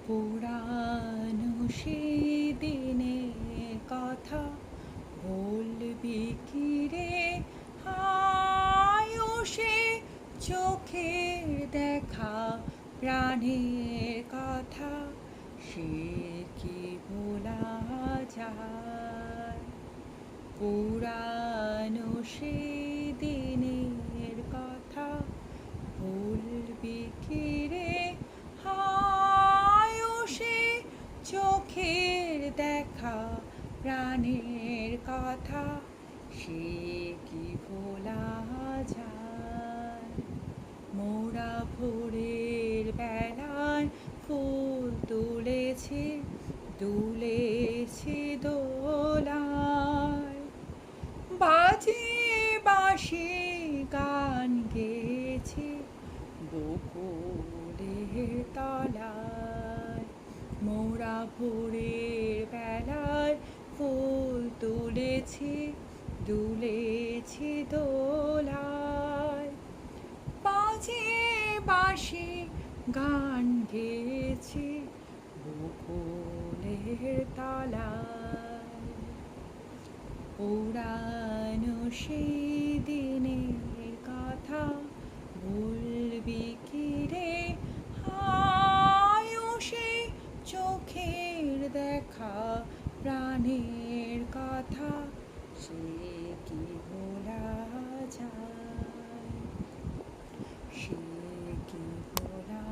পুরানো সেদিনের কথা বলবি কি রে? হায় ও সে চোখের দেখা, প্রাণের কথা সে কি ভোলা যায়? পুরানো সেদিনের কথা বলবি কি রে? হায় ও সে চোখের দেখা, প্রাণের কথা সে কি ভোলা যায়? মোরা ভোরের বেলায় ফুল তুলেছি, দুলেছি দোলায়, বাজিয়ে বাঁশি গান গেয়েছি বকুলের তলায়। মোরা ভোরের বেলায় ফুল তুলেছি, দুলেছি দোলায়, বাজিয়ে বাঁশি গান গেয়েছি বকুলের তলায়। পুরানো সেই দিনের কথা বলবি কি রে? হায় ও সে চোখের দেখা, প্রাণের কথা সে কি ভোলা যায়? সে কি ভোলা